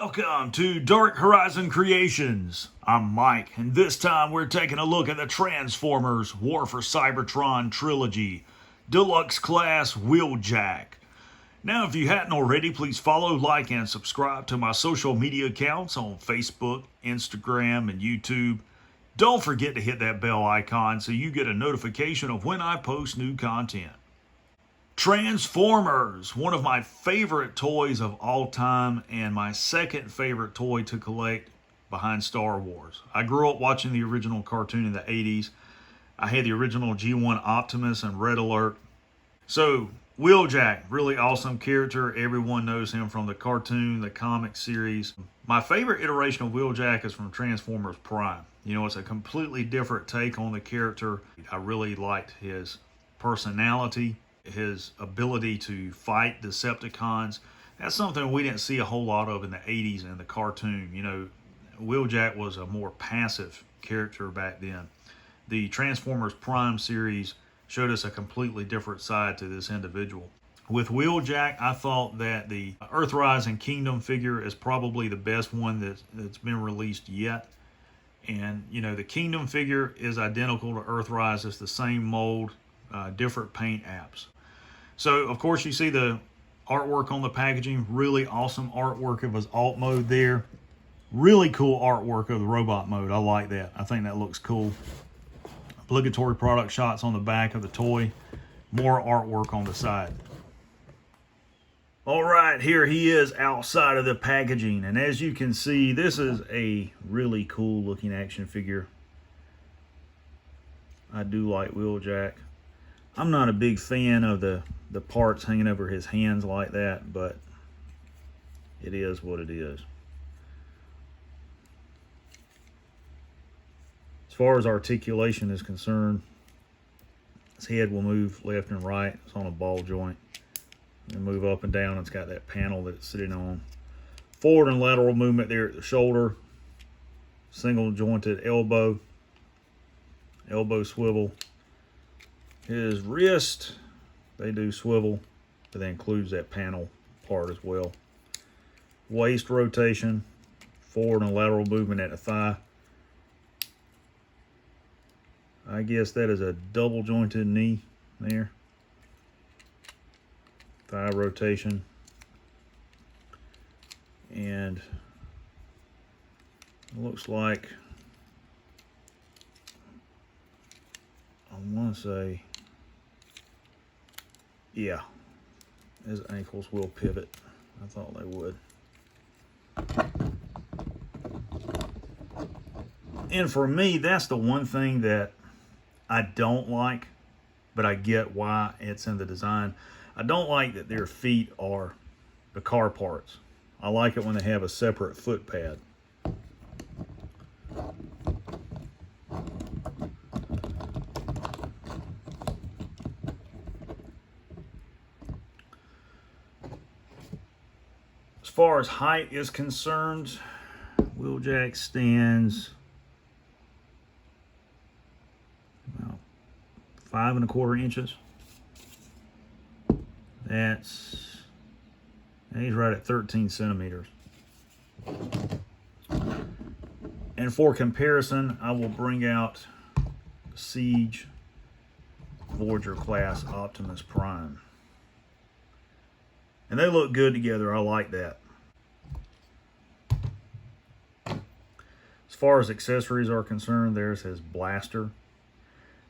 Welcome to Dark Horizon Creations. I'm Mike, and this time we're taking a look at the Transformers War for Cybertron trilogy, Deluxe Class Wheeljack. Now, if you hadn't already, please follow, like, and subscribe to my social media accounts on Facebook, Instagram, and YouTube. Don't forget to hit that bell icon so you get a notification of when I post new content. Transformers, one of my favorite toys of all time and my second favorite toy to collect behind Star Wars. I grew up watching the original cartoon in the 80s. I had the original G1 Optimus and Red Alert. So, Wheeljack, really awesome character. Everyone knows him from the cartoon, the comic series. My favorite iteration of Wheeljack is from Transformers Prime. You know, it's a completely different take on the character. I really liked his personality, his ability to fight Decepticons. That's something we didn't see a whole lot of in the 80s in the cartoon. You know, Wheeljack was a more passive character back then. The Transformers Prime series showed us a completely different side to this individual. With Wheeljack, I thought that the Earthrise and Kingdom figure is probably the best one that's been released yet. And, you know, the Kingdom figure is identical to Earthrise. It's the same mold, different paint apps. So, of course, you see the artwork on the packaging. Really awesome artwork of his alt mode there. Really cool artwork of the robot mode. I like that. I think that looks cool. Obligatory product shots on the back of the toy. More artwork on the side. All right, here he is outside of the packaging. And as you can see, this is a really cool looking action figure. I do like Wheeljack. I'm not a big fan of the parts hanging over his hands like that, but it is what it is. As far as articulation is concerned, his head will move left and right. It's on a ball joint. And move up and down. It's got that panel that it's sitting on. Forward and lateral movement there at the shoulder. Single jointed elbow. Elbow swivel. His wrist, they do swivel, but that includes that panel part as well. Waist rotation, forward and lateral movement at the thigh. I guess that is a double jointed knee there. Thigh rotation. And it looks like, I want to say, yeah, his ankles will pivot. I thought they would. And for me, that's the one thing that I don't like, but I get why it's in the design. I don't like that their feet are the car parts. I like it when they have a separate foot pad. As far as height is concerned, Wheeljack stands about 5 1/4 inches. He's right at 13 centimeters. And for comparison, I will bring out Siege Voyager class Optimus Prime. And they look good together. I like that. As far as accessories are concerned, there's his blaster.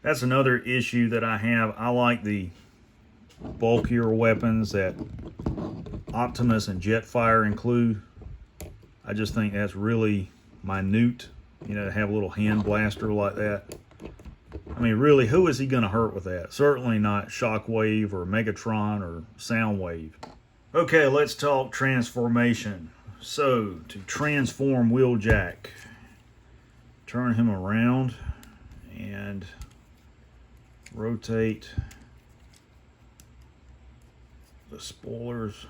That's another issue that I have. I like the bulkier weapons that Optimus and Jetfire include. I just think that's really minute, you know, to have a little hand blaster like that. I mean, really, who is he going to hurt with that? Certainly not Shockwave or Megatron or Soundwave. Okay, let's talk transformation. So, to transform Wheeljack, turn him around and rotate the spoilers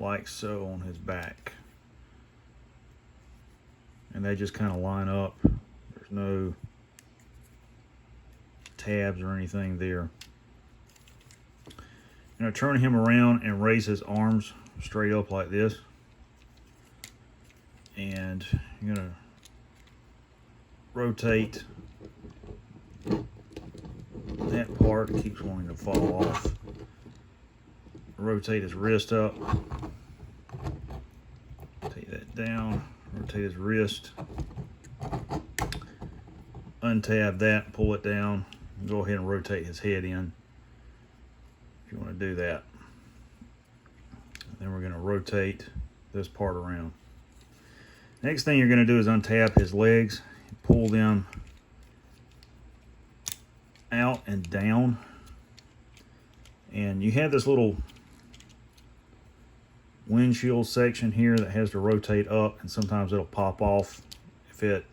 like so on his back. And they just kind of line up. There's no tabs or anything there. You know, turn him around and raise his arms straight up like this. And you're gonna rotate that part. It keeps wanting to fall off. Rotate his wrist up. Take that down. Rotate his wrist. Untab that, pull it down. Go ahead and rotate his head in if you want to do that. Then we're going to rotate this part around. Next thing you're going to do is untap his legs, pull them out and down. And you have this little windshield section here that has to rotate up, and sometimes it'll pop off if it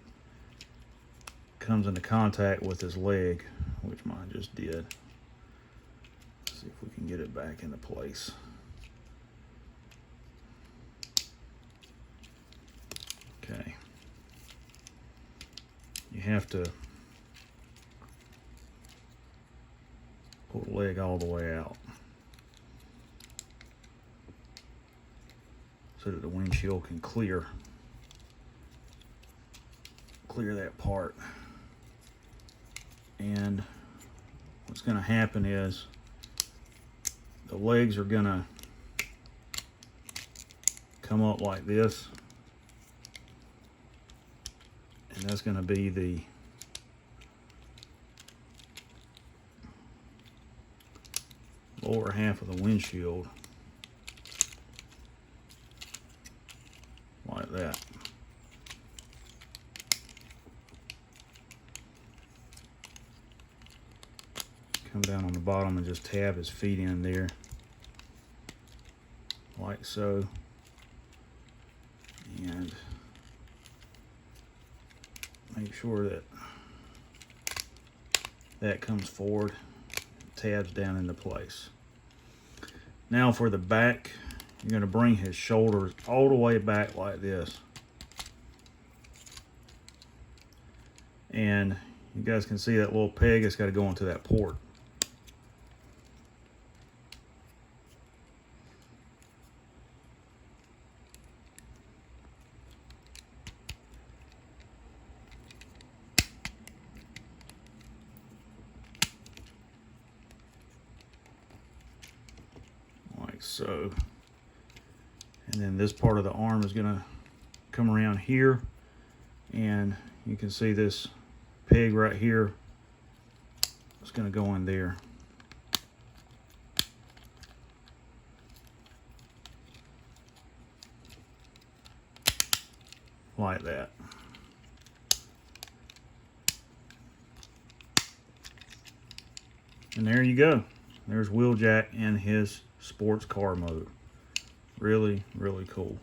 comes into contact with his leg, which mine just did. Let's see if we can get it back into place. Okay. You have to pull the leg all the way out so that the windshield can clear that part. And what's going to happen is the legs are going to come up like this, and that's going to be the lower half of the windshield, like that. Come down on the bottom and just tab his feet in there, like so. And make sure that that comes forward, tabs down into place. Now for the back, you're going to bring his shoulders all the way back like this. And you guys can see that little peg has got to go into that port. Like so. And then this part of the arm is going to come around here, and you can see this peg right here is going to go in there. Like that. And there you go. There's Wheeljack in his sports car mode. Really, really cool.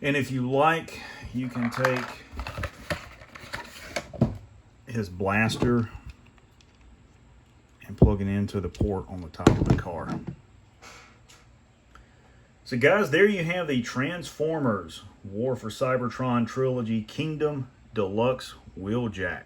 And if you like, you can take his blaster and plug it into the port on the top of the car. So guys, there you have the Transformers War for Cybertron Trilogy Kingdom Deluxe Wheeljack.